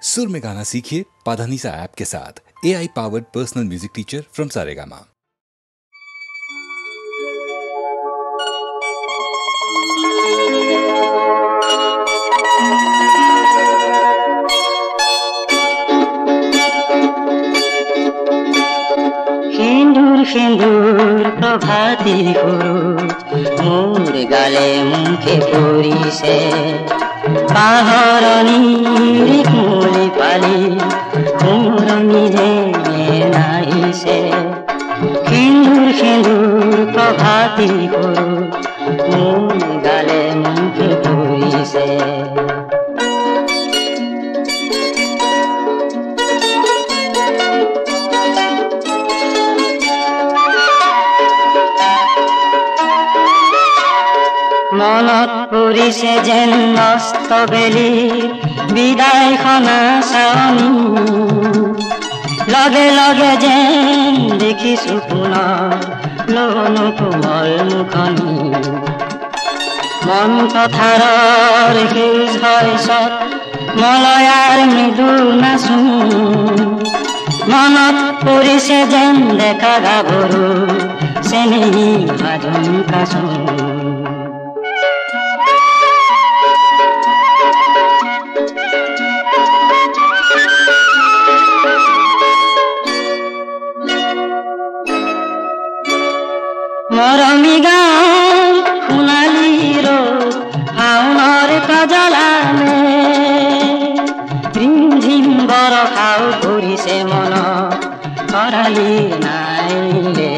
सुर में गाना सीखिए पाधानीसा ऐप के साथ। AI powered personal music teacher from Saregama. সিন্দুর প্রভাতী খরচ মোর গালে মুখে পরিছে পাহরণীর কুলি পালি মোর নিজে নাইছে সিন্দুর প্রভাতী খরচ মোর গালে মুখে পরিছে মনত পৰিছে যেন নষ্ট বেলিৰ বিদায়খনা চাৱনি লগে লগে যেন দেখিছো পুনৰ লনো কোমল মুখনি মন পথাৰৰ সেউজ শস্যত মলয়াৰ মৃদু নাচো মনত পৰিছে যেন ডেকা গাভৰু চেনেহী সাজোন কাচো মৰমী গান সোণালী ৰ'দ শাওণৰ কাজলামে ৰিমঝিম বৰষাও পৰিছে মনত খৰালি নাইলে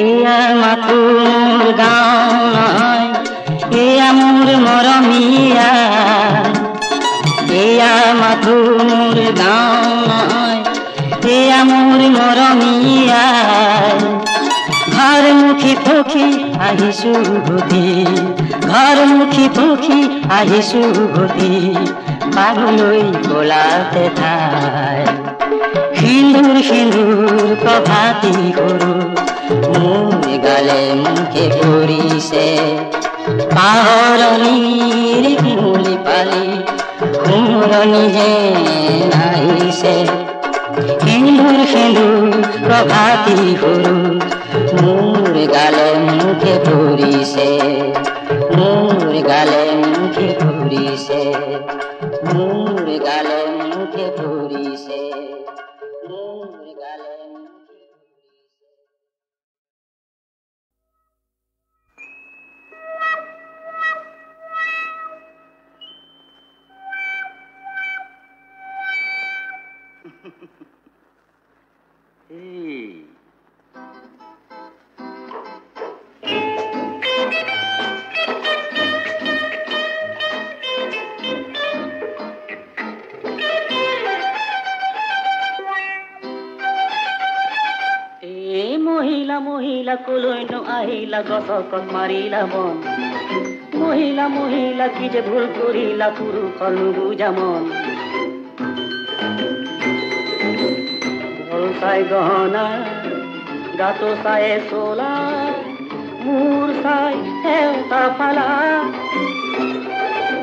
এয়া মাথো মোৰ গাঁও নহয় এয়া মোৰ মৰমীয়া এয়া মাথো মোৰ গাঁও নহয় এয়া মোৰ মৰমীয়া ঘৰমুখী পখী আহিছো উভতি ঘৰমুখী পখী আহিছো উভতি পাবলৈ গোলাতে ঠাই সিন্দুৰ প্ৰভাতী সৰু মোৰ গালে মুখে পৰিছে পাহৰণীৰ কুলি পালি সোঁৱৰণি যেন আহিছে সিন্দুৰ প্ৰভাতী সৰু মোৰ গালে মুখে পৰিছে মোৰ গালে মুখে পৰিছে মোৰ গালে মুখে পৰিছে মোৰ গালে মহিলা কলৈ নো আহিলা গছকত মাৰিলা মন মহিলা কি যে ভুল কৰিলা পুৰুষৰ নুবুজা মন চাই গহনা গাটো চাই চোলা মূৰ চাই সেউতা ফালা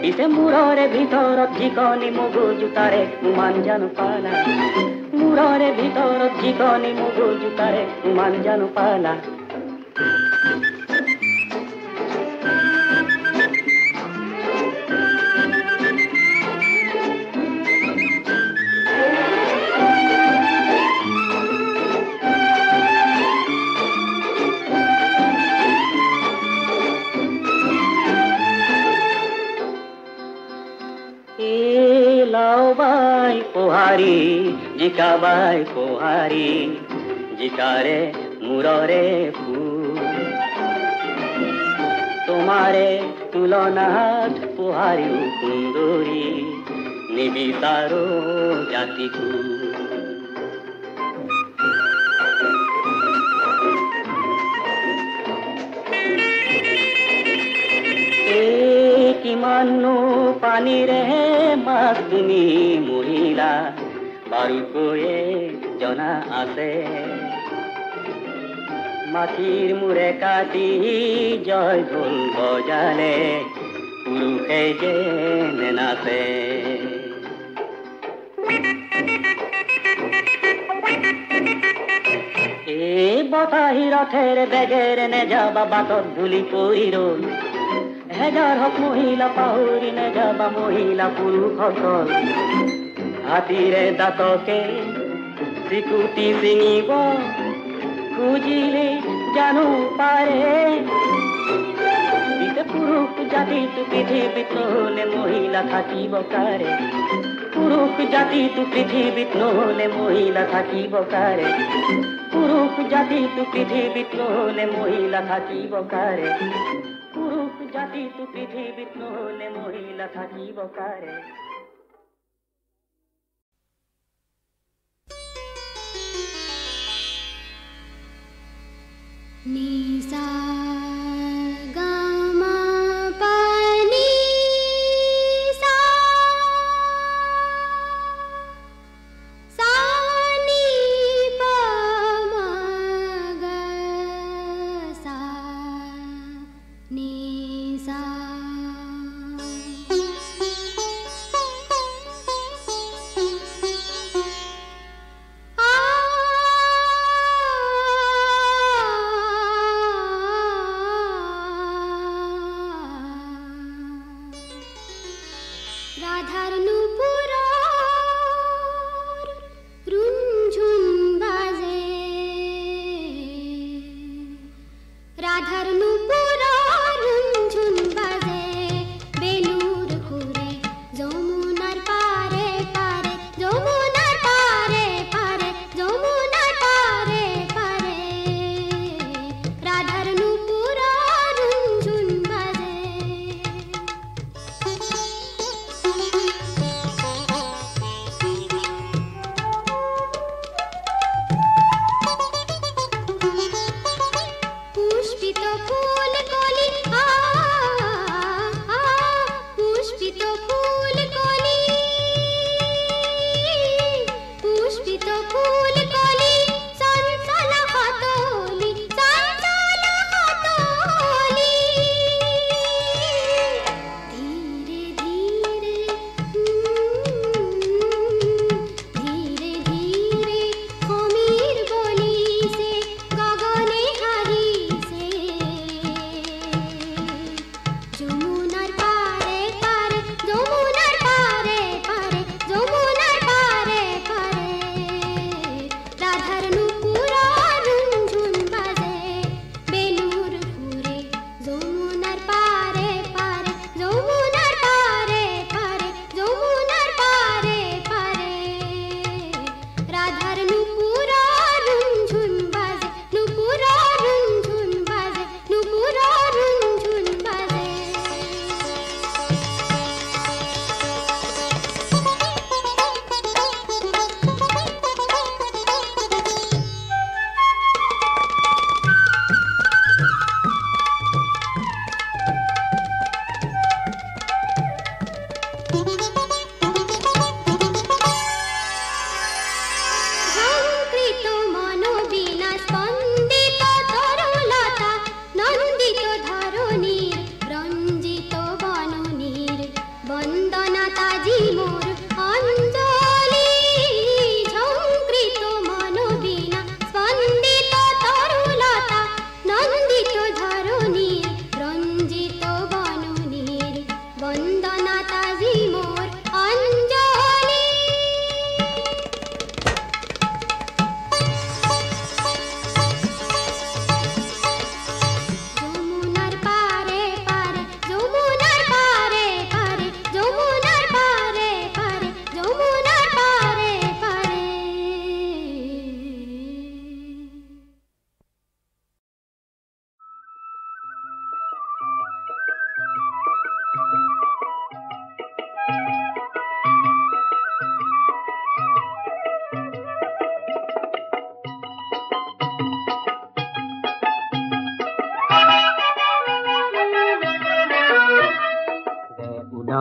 পিছে মূৰৰে ভিতৰত যিকণি মগজু তাৰে উমান জানো পালা মূৰৰে ভিতৰত যিকণি মগজু তাৰে উমান জানো পালা লাওবাই পোহাৰী জিকাবাই পোহাৰী জিকাৰে মূৰৰে ফুল তোমাৰে তুলনাত পোহাৰীও সুন্দৰী নিবিচাৰো জাতিকো কিমানো পানীৰে মাছ তুমি মহিলা আৰু কৈয়ে জনা আছে মাটিৰ মূৰে কাটি জয় ঢোল বজালে পুৰুষে যে নাচে এই বতাহী ৰথেৰ বেগেৰে নেযাবা বাটত ধূলি পৰি ৰল হেজাৰ হক মহিলা পাহৰি নেযাবা মহিলা পুৰুষসকল হাতীৰে দাঁতকে চিকুটি চিঙিব খুজিলে জানো পাৰে পুৰুষ জাতিটো পৃথিৱীত নহলে মহিলা থাকিব কাৰে পুৰুষ জাতিটো পৃথিৱীত নহলে মহিলা থাকিব কাৰে পুৰুষ জাতিটো পৃথিৱীত নহলে মহিলা থাকিব কাৰে পুৰুষ জাতিটো পৃথিৱীত নহলে মহিলা থাকিব কাৰে নিসা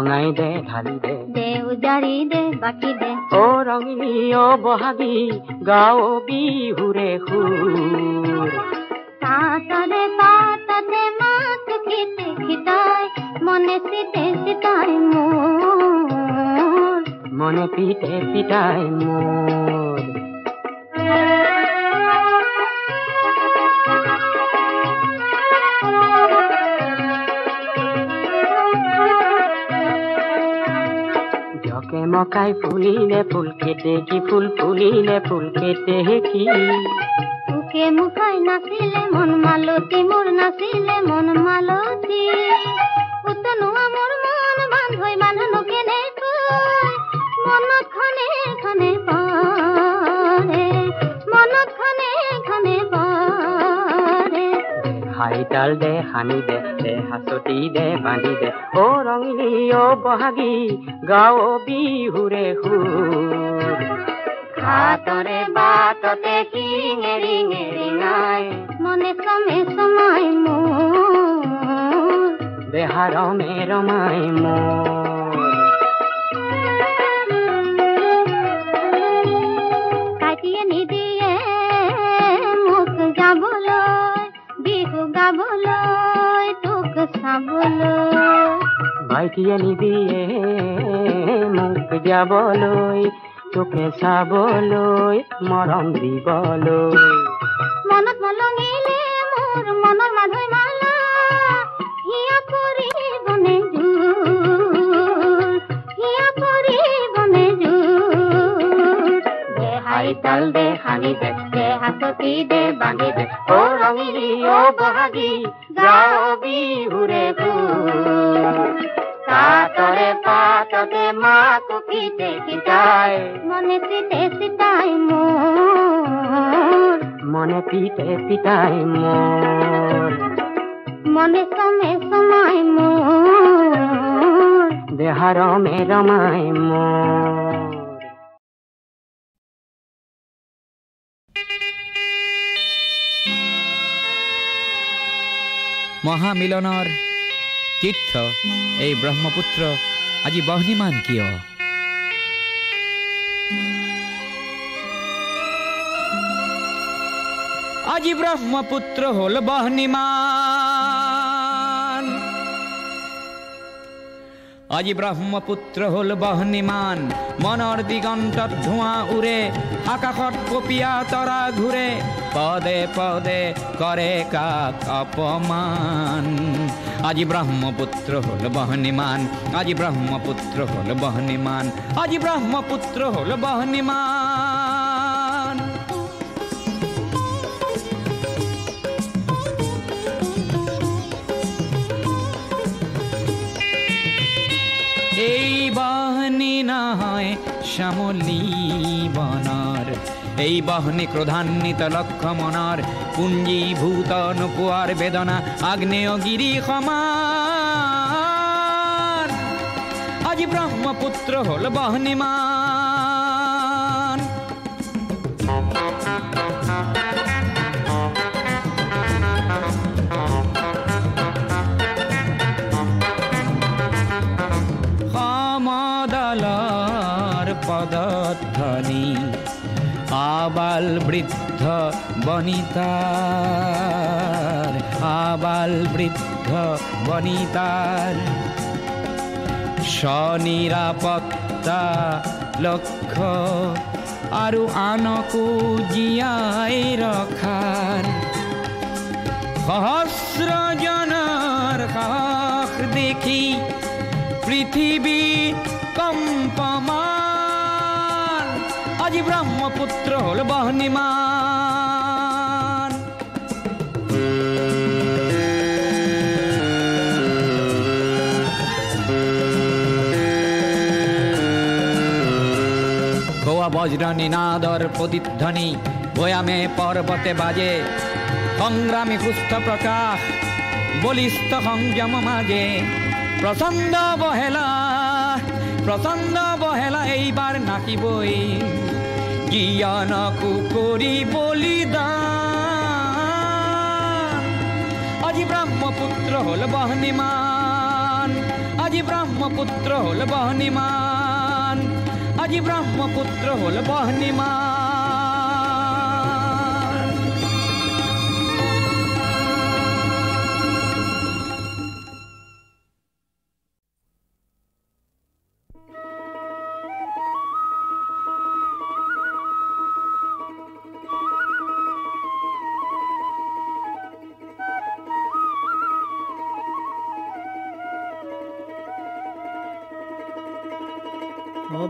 ৰঙাই দে ঢালি দে দে উজাৰি দে বাকি দে অ ৰঙিনী অ বহাগী গাও বিহুৰে সুৰ তাতৰে পাততে মাত খিতে খিতাই মনে চিতে চিতাই মোৰ মনে পিতে পিতাই মোৰ মকাই ফুলিলে ফুল খেতে কি ফুল ফুলিলে ফুল খেতে কি তোকে মুখাই নাচিলে মন মালতী মোৰ নাচিলে মন মালতী উতনোৱা মোৰ মন বান্ধৈ বান্ধনো কেনেকৈ মনত খনে খনে পৰে মনত খনে খনে পৰে হাইতাল দে হানি দে দে হাচতি দে বান্ধি দে অ ৰঙিনী অ বহাগী গাও বিহুৰে সুৰ ঘাটৰে বাটতে শিঙে ৰিঙে ৰিঙাই মনে চমে চমাই মোৰ দেহা ৰমে ৰমাই মোৰ কাটিয়ে নিদিয়ে মোক যাবলৈ বিহু গাবলৈ তোক চাবলৈ ভাইটিয়ে নিদিয়ে মোক যাবলৈ তোকে চাবলৈ মৰম দিবলৈ মনত মলঙিলে মোৰ মনৰ মাধৈ মালা হিয়া পৰিবনে জোৰ হিয়া পৰিবনে জোৰ দে হাইতাল দে হানি দে দে হাততি দে বান্ধি দে অ ৰঙিনী অ বহাগী গাও বিহুৰে সুৰ তাতৰে পাততে মাত পিতে পিতাই মনে চিতে চিতাই মোৰ মনে পিতে পিতাই মোৰ মনে চমে চমাই মোৰ দেহা ৰমে ৰমাই মোৰ মহামিলনৰ তীৰ্থ এই ব্ৰহ্মপুত্ৰ আজি বহ্নিমান কিয় আজি ব্ৰহ্মপুত্ৰ হল বহ্নিমান আজি ব্ৰহ্মপুত্ৰ হল বহ্নিমান মনৰ দিগন্তত ধোঁৱা উৰে আকাশত কপিয়া তৰা ঘূৰে পদে পদে কৰে কাক অপমান আজি ব্ৰহ্মপুত্ৰ হল বহ্নিমান আজি ব্ৰহ্মপুত্ৰ হল বহ্নিমান আজি ব্ৰহ্মপুত্ৰ হল বহ্নিমান এই বহ্নি নহয় শ্যামলী বনৰ এই বহ্নি ক্ৰোধান্বিত লক্ষ্য মনৰ পুঞ্জীভূত নোপোৱাৰ বেদনা আগ্নেয়গিৰি সমান আজি ব্ৰহ্মপুত্ৰ হল বহ্নিমান সমদলৰ পদধ্বনি আবাল বৃদ্ধ বনিতাৰ আবাল বৃদ্ধ বনিতাৰ স্বনিৰাপত্তা লক্ষ্য আৰু আনকো জীয়াই ৰখাৰ সহস্ৰজনৰ সাহস দেখি পৃথিৱী কম্পমান আজি ব্ৰহ্মপুত্ৰ হল বহ্নিমান গোৱা বজ্ৰ নিনাদৰ প্ৰতিধ্বনি ভৈয়ামে পৰ্বতে বাজে সংগ্ৰামী সুস্থ প্ৰকাশ বলিষ্ঠ সংযম মাজে প্ৰচণ্ড বহেলা এইবাৰ নাকিবই জ্ঞানকো কৰি বলিদান আজি ব্ৰহ্মপুত্ৰ হল বহ্নিমান আজি আজি ব্ৰহ্মপুত্ৰ হ'ল বহ্নিমান আজি ব্ৰহ্মপুত্ৰ হ'ল বহ্নিমান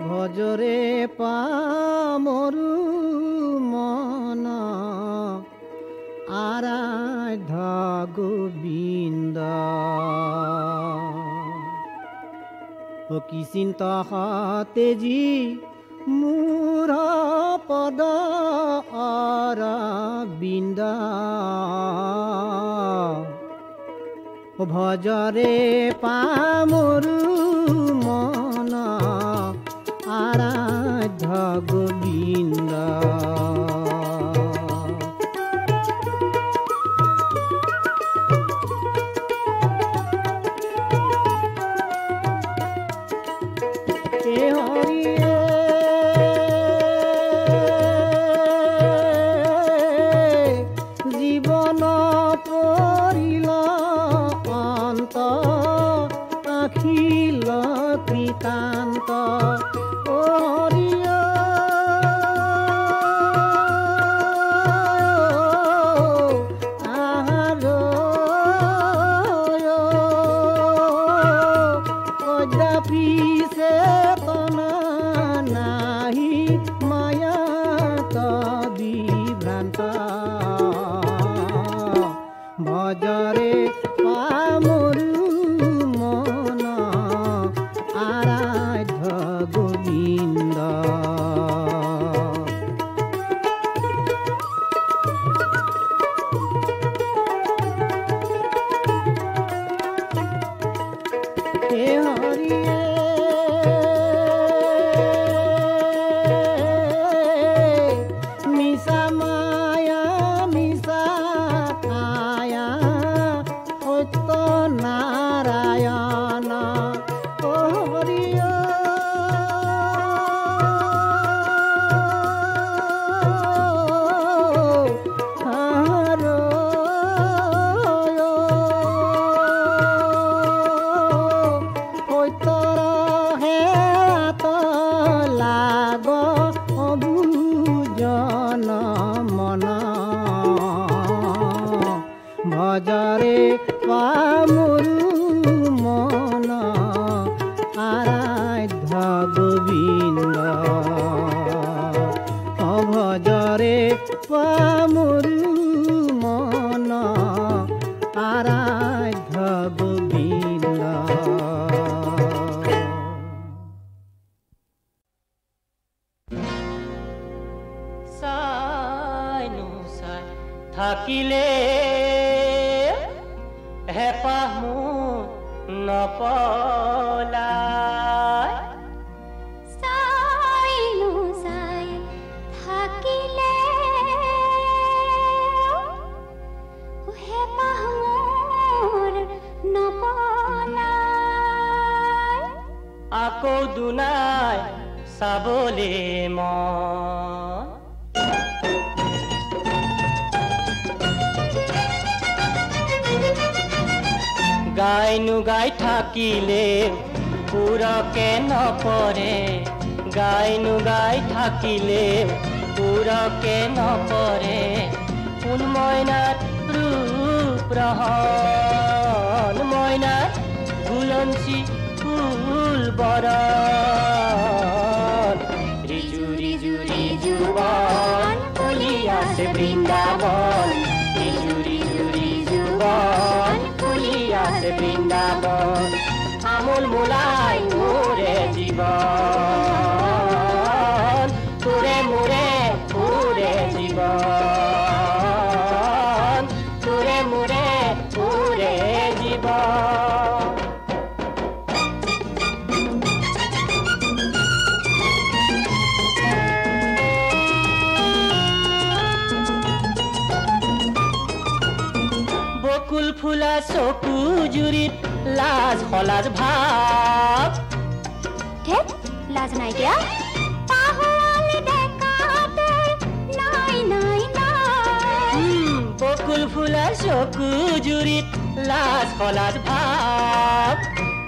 ভজরে পামরু মন আরাধ্য গোবিন্দ কি চিন্তা তেজি মূর পদ অরবিন্দ ভজরে পামরু মন আরাধ্য গোবিন্দ জীবন পৰিল অন্ত আখিল কৃতান্ত ভজরে পামরু মন আরাধ্য গোবিন্দ হে হরিয়ে মিশা মায়া মিশা আয়া সত্য নারায়ণ ও হরিয় ভজরে পামরু মন আরাধ্য গোবিন্দ ভজরে পামরু মন আরাধ্য গোবিন্দ থাকিলে হেপাহ মোৰ নপলাই চাইনো চাই থাকিলে হেপাহ মোৰ নপলাই আকৌ দুনাই চাবলে মন গাইনো গাই থাকিলে পুৰকে নপৰে গাইনো গাই থাকিলে পুৰকে নপৰে কোন মইনাত ৰূপ ৰহন মইনাত গুলঞ্চি ফুল বৰণ ৰিজু ৰিজু ৰিজু বন ফুলি আছে বৃন্দাবন ৰিজু ৰিজু ৰিজু বন ফুলি আছে বৃন্দাবন আমোল মোলাই মোৰে জীৱন তোৰে মোৰে তোৰে জীৱন তোৰে মোৰে তোৰে জীৱন বকুল ফুলা চকু জুৰিত লাজ হলাজ ভাব ধেত লাজ নাইকিয়া পাহৰালে ডেকাটোৰ নাই নাই নাই বকুল ফুলাৰ চকু জুৰিত লাজ হলাজ ভাব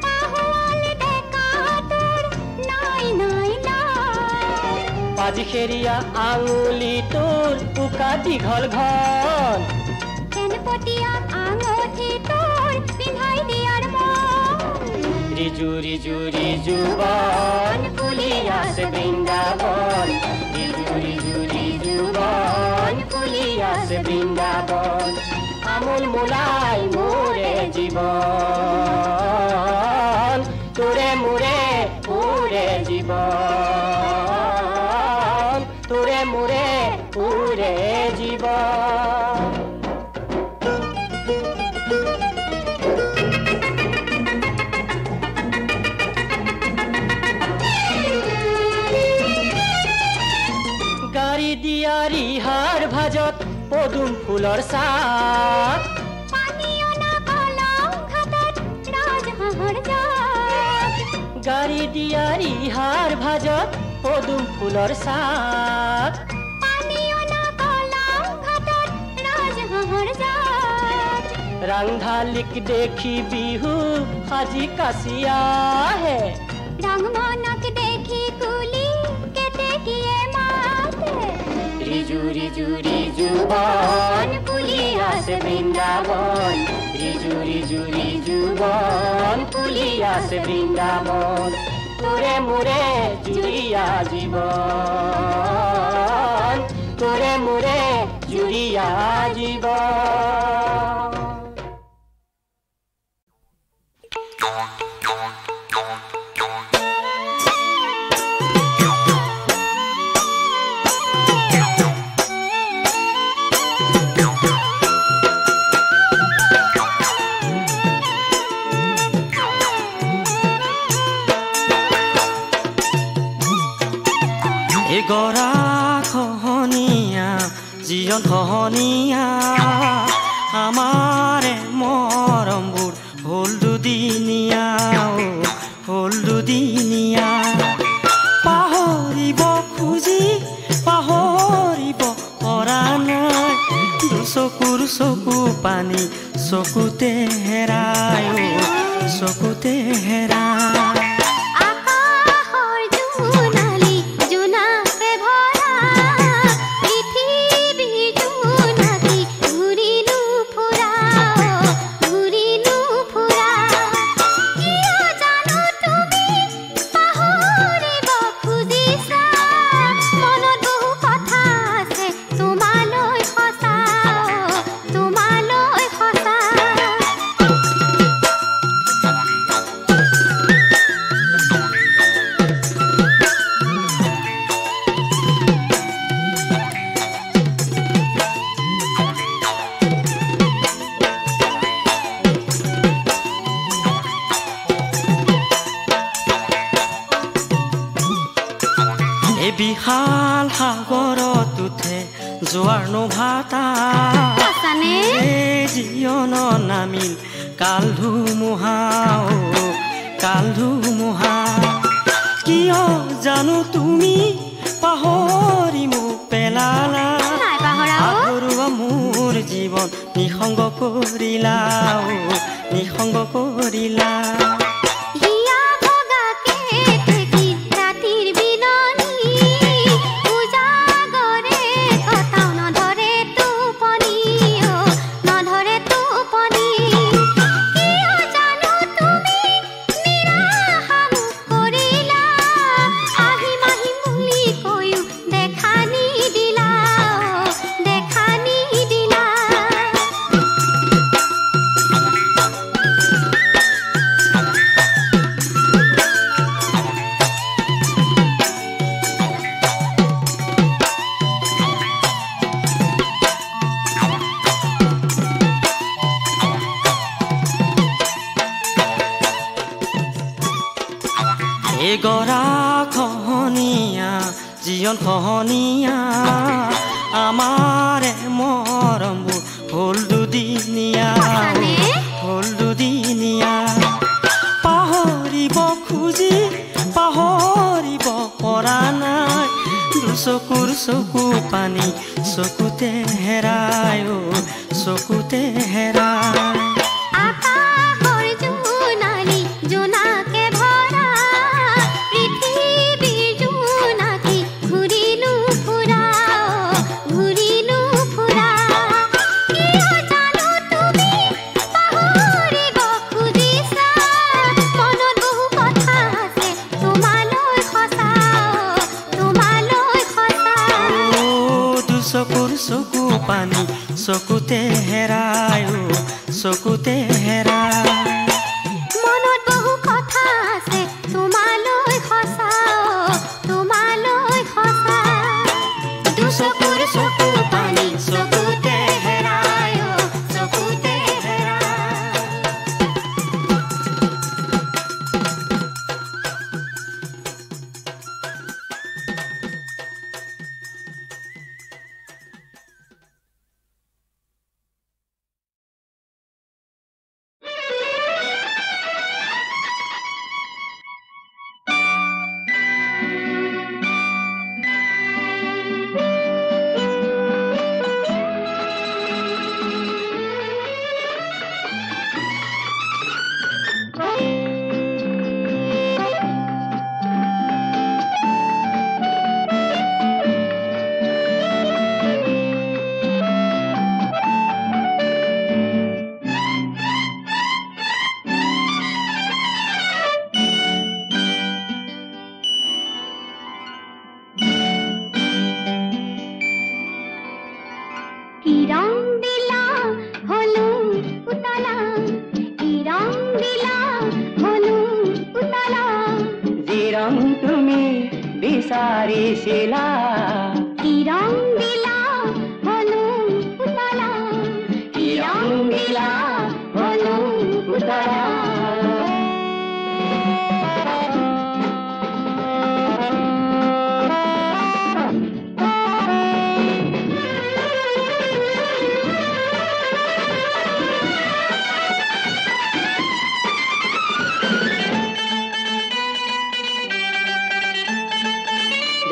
পাহৰালে ডেকাটোৰ নাই নাই নাই পাজিখেৰীয়া আঙুলি তোৰ উকা দীঘল ঘন কেনপতীয়া আঙঠি তোৰ পিন্ধাই দিয়াৰ মন ৰিজু ৰিজু ৰিজুবন ফুলি আছে বৃন্দাবন ৰিজু ৰিজু ৰিজুবন ফুলি আছে বৃন্দাবন আমোল মোলাই মোৰে জীৱন তোৰে মোৰে পুৰে জীৱন তোৰে মোৰে পুৰে জীৱন গাড়ী দিয়া ৰিহাৰ ভাজত পদুম ফুলৰ চাহ পানীয়না কলং ঘাটত ৰাজহাঁহৰ জাক গাড়ী দিয়া ৰিহাৰ ভাজত পদুম ফুলৰ চাহ পানীয়না কলং ঘাটত ৰাজহাঁহৰ জাক ৰাংঢালিক দেখি বিহু সাজি কাচি আহে ৰংমনক দেখি কুলি কেতেকীয়ে মাতে ৰিজু ৰিজু ৰিজুবন ফুলি আছে বৃন্দাবন ৰিজু ৰিজু ৰিজুবন ফুলি আছে বৃন্দাবন তোৰে মোৰে জুৰিয়া জীৱন তোৰে মোৰে জুৰিয়া জীৱন গৰা খহনীয়া জীৱন খহনীয়া আমাৰে মৰমবোৰ হ'ল দুদিনীয়া হ'ল দুদিনীয়া পাহৰিব খুজি পাহৰিব পৰা নাই দুচকুৰ চকু পানী চকুতে হেৰাই চকুতে হেৰাই বিশাল সাগৰত উঠে জোৱাৰ নভাতা জীৱন নামিল কাল ধুমুহা কাল ধুমুহা কিয় জানো তুমি পাহৰি মোক পেলালা আগৰুৱা মোৰ জীৱন নিসংগ কৰিলা নিসংগ কৰিলা গৰা খহনীয়া জীৱন খহনীয়া আমাৰে মৰমবোৰ হ'ল দুদিনীয়া হ'ল দুদিনীয়া পানী চকুতে হেৰাই চকুতে হেৰাই আকাশৰ জোনালী জোনাকে ভৰা পৃথিৱীৰ জোনাকী ঘূৰিলো ফুৰা কিয় জানো তুমি পাহৰিব খুজিছা মনত বহু কথা আছে তোমালৈ সঁচা দুচকুৰ চকু পানী চকুতে হেৰাই চকুতে হেৰাই মনত বহু কথা আছে তোমালৈ সঁচা দুচকুৰ চকু পানী চকুতে হেৰাই চকুতে হেৰাই বিচাৰিছিলা কি ৰং দিলা হলো উতলা কি ৰং দিলা হলো উতলা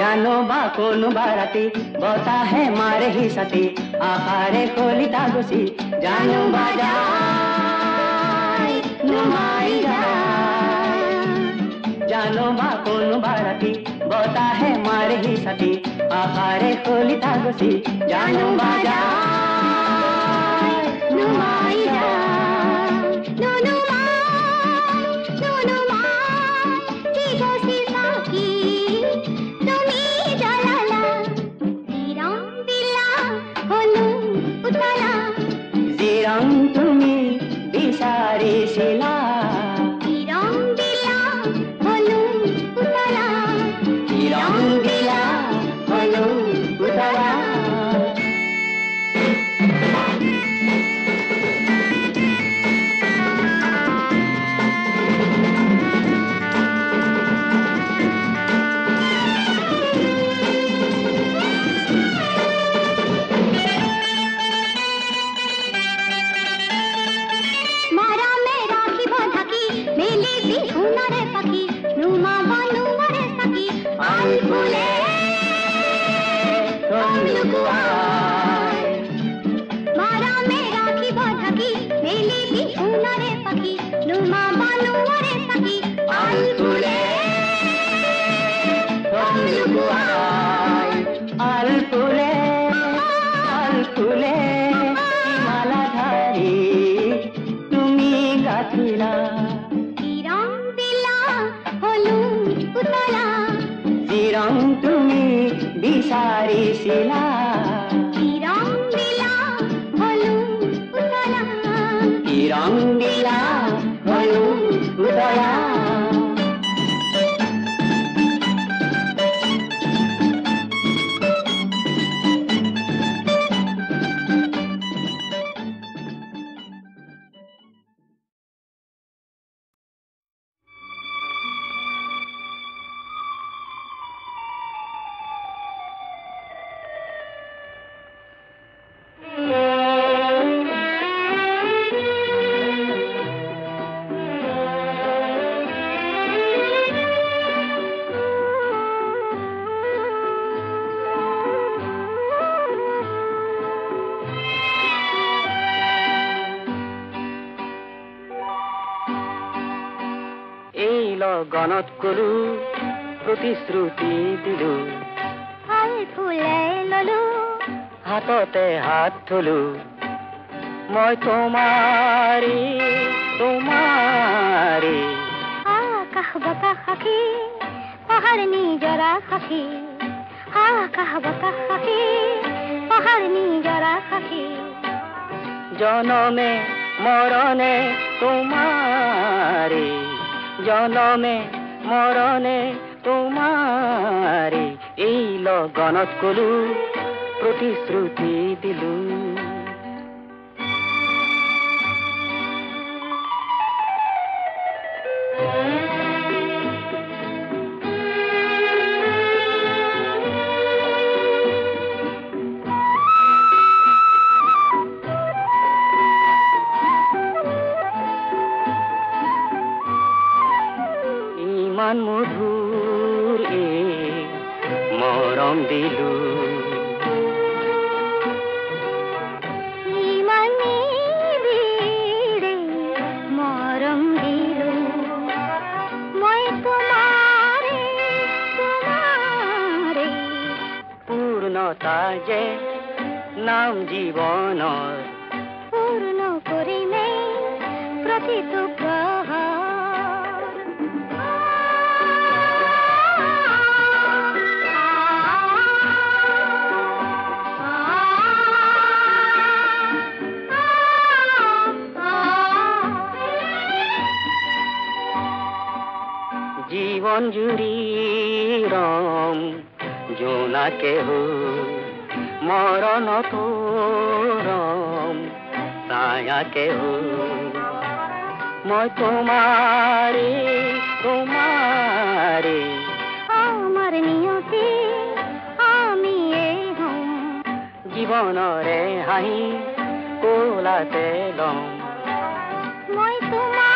জানো বা কোনোবা ৰাতি বতাহে মাৰে হিচাতি আকাৰে কলিতা গুচি জানো বা যায় নুমাই যায় জানো বা কোনোবা ৰাতি বতাহে মাৰে হিচাতি আকাৰে কলিতা গুচি জানো বা যায় নুমাই যায় ৰং তুমি বিচাৰিছিলা কি ৰং দিলা হলো উতলা কি ৰং দিলা হলো উতলা গণত কলো প্ৰতিশ্ৰুতি দিলো ফল ফুলে ললো হাততে হাত থলো মই তোমাৰে তোমাৰে আকাশ বতাহ সাক্ষী পাহাৰ নিজৰা সাক্ষী আকাশ বতাহ সাক্ষী পাহাৰ নিজৰা সাক্ষী জনমে মৰণে তোমাৰে জনমে মৰণে তোমাৰে এই লগনত কলো প্ৰতিশ্ৰুতি দিলো ইমান মধুৰ এই মৰম দিলো ইমান নিবিড়ে মৰম দিলো মই তোমাৰে তোমাৰে পূৰ্ণতা যে নাম জীৱনৰ পূৰ্ণ কৰিমে প্ৰতিটো প্ৰহৰ জীবন জুৰি ৰম জোনাকে মৰণতো ৰম ছায়াকে মই তোমাৰে তোমাৰে আমাৰ নিয়তি আমিয়ে হম জীৱনৰে হাঁহি কোলাতে লম মই তোমাৰ